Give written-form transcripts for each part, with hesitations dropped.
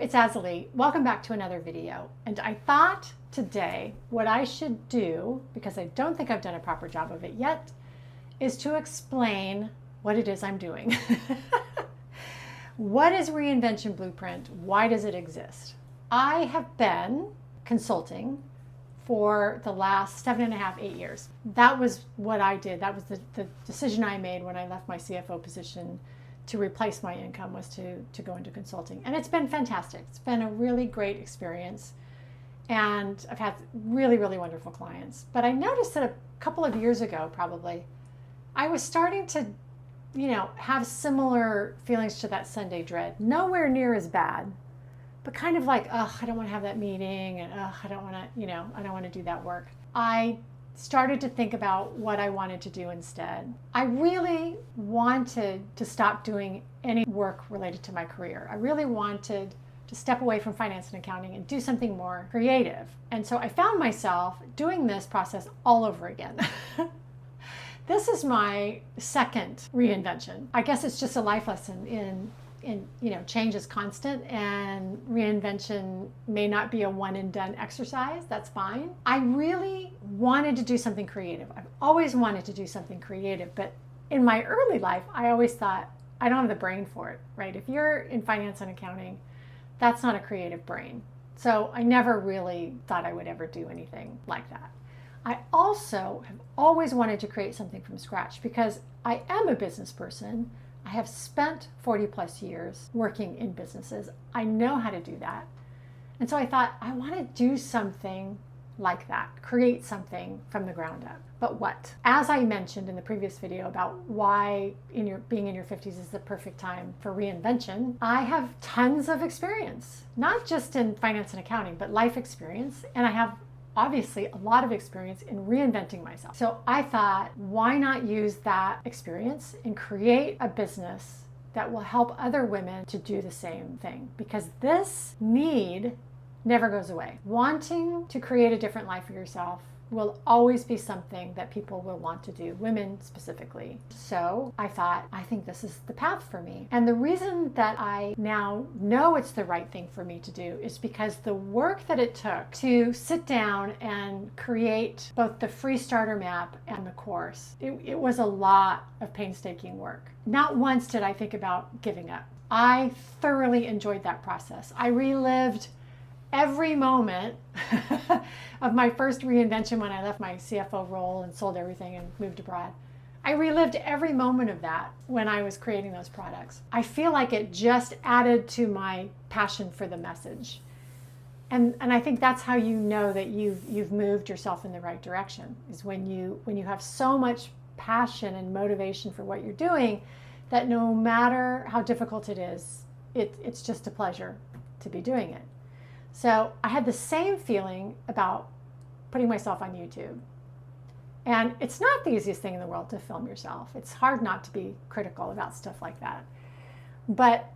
it's Azalee. Welcome back to another video. And I thought today what I should do, because I don't think I've done a proper job of it yet, is to explain what it is I'm doing. What is Reinvention Blueprint? Why does it exist? I have been consulting for the last 7.5, 8 years. That was what I did. That was the decision I made when I left my CFO position to replace my income, was to go into consulting. And it's been fantastic. It's been a really great experience. And I've had really, really wonderful clients. But I noticed that a couple of years ago, probably, I was starting to, have similar feelings to that Sunday dread. Nowhere near as bad, but kind of like, I don't want to have that meeting, and I don't want to, I don't want to do that work. I started to think about what I wanted to do instead. I really wanted to stop doing any work related to my career. I really wanted to step away from finance and accounting and do something more creative. And so I found myself doing this process all over again. This is my second reinvention. I guess it's just a life lesson in change is constant, and reinvention may not be a one and done exercise. That's fine. I really wanted to do something creative. I've always wanted to do something creative, but in my early life, I always thought, I don't have the brain for it, right? If you're in finance and accounting, that's not a creative brain. So I never really thought I would ever do anything like that. I also have always wanted to create something from scratch because I am a business person. I have spent 40 plus years working in businesses. I know how to do that. And so I thought, I want to do something like that, create something from the ground up. But what? As I mentioned in the previous video about why being in your 50s is the perfect time for reinvention, I have tons of experience, not just in finance and accounting, but life experience. And I have obviously a lot of experience in reinventing myself. So I thought, why not use that experience and create a business that will help other women to do the same thing? Because this need never goes away. Wanting to create a different life for yourself will always be something that people will want to do, women specifically. So I thought, I think this is the path for me. And the reason that I now know it's the right thing for me to do is because the work that it took to sit down and create both the free starter map and the course, it was a lot of painstaking work. Not once did I think about giving up. I thoroughly enjoyed that process. I relived every moment of my first reinvention when I left my CFO role and sold everything and moved abroad. I relived every moment of that when I was creating those products. I feel like it just added to my passion for the message. And I think that's how you know that you've moved yourself in the right direction, is when you have so much passion and motivation for what you're doing that no matter how difficult it is, it's just a pleasure to be doing it. So I had the same feeling about putting myself on YouTube. And it's not the easiest thing in the world to film yourself. It's hard not to be critical about stuff like that. But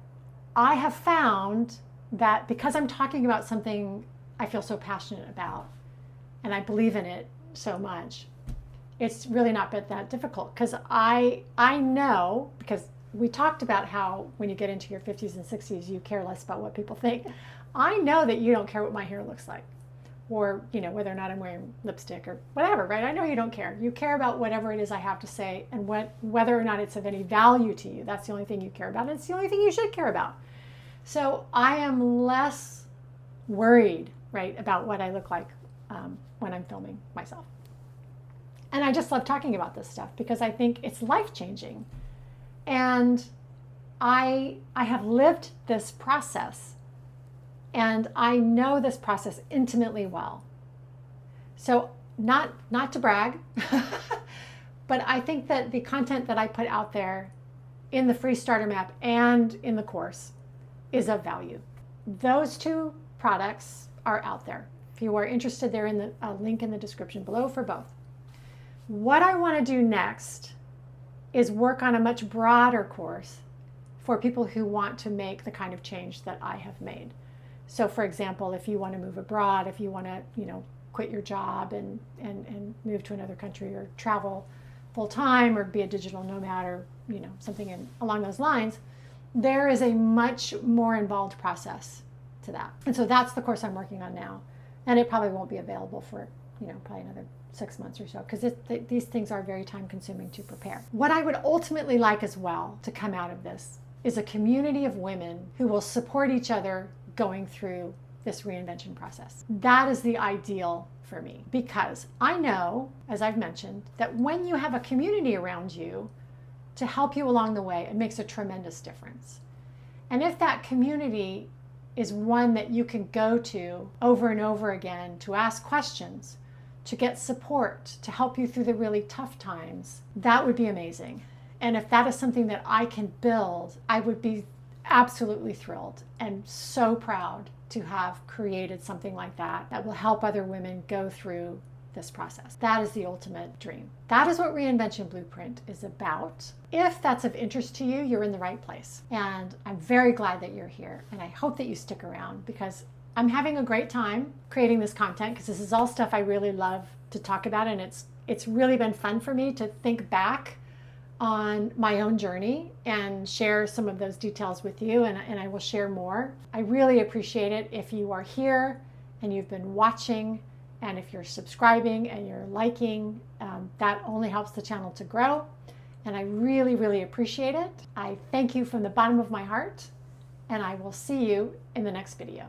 I have found that because I'm talking about something I feel so passionate about, and I believe in it so much, it's really not been that difficult. Because I know, because we talked about how when you get into your 50s and 60s, you care less about what people think. I know that you don't care what my hair looks like, or whether or not I'm wearing lipstick or whatever, right? I know you don't care. You care about whatever it is I have to say, and whether or not it's of any value to you. That's the only thing you care about. And it's the only thing you should care about. So I am less worried, right, about what I look like when I'm filming myself. And I just love talking about this stuff because I think it's life-changing. And I have lived this process. And I know this process intimately well. So not to brag, but I think that the content that I put out there in the free starter map and in the course is of value. Those two products are out there. If you are interested, they're in the link in the description below for both. What I want to do next is work on a much broader course for people who want to make the kind of change that I have made. So for example, if you want to move abroad, if you want to, quit your job and move to another country or travel full time or be a digital nomad or, something along those lines, there is a much more involved process to to that. And so that's the course I'm working on now. And it probably won't be available for, probably another 6 months or so, because these things are very time consuming to prepare. What I would ultimately like as well to come out of this is a community of women who will support each other going through this reinvention process. That is the ideal for me, because I know, as I've mentioned, that when you have a community around you to help you along the way, it makes a tremendous difference. And if that community is one that you can go to over and over again to ask questions, to get support, to help you through the really tough times, that would be amazing. And if that is something that I can build, I would be absolutely thrilled and so proud to have created something like that will help other women go through this process. That is the ultimate dream. That is what Reinvention Blueprint is about. If that's of interest to you, you're in the right place. And I'm very glad that you're here. And I hope that you stick around, because I'm having a great time creating this content, because this is all stuff I really love to talk about. And it's really been fun for me to think back on my own journey and share some of those details with you, and I will share more. I really appreciate it if you are here and you've been watching, and if you're subscribing and you're liking. That only helps the channel to grow, and I really, really appreciate it. I thank you from the bottom of my heart, and I will see you in the next video.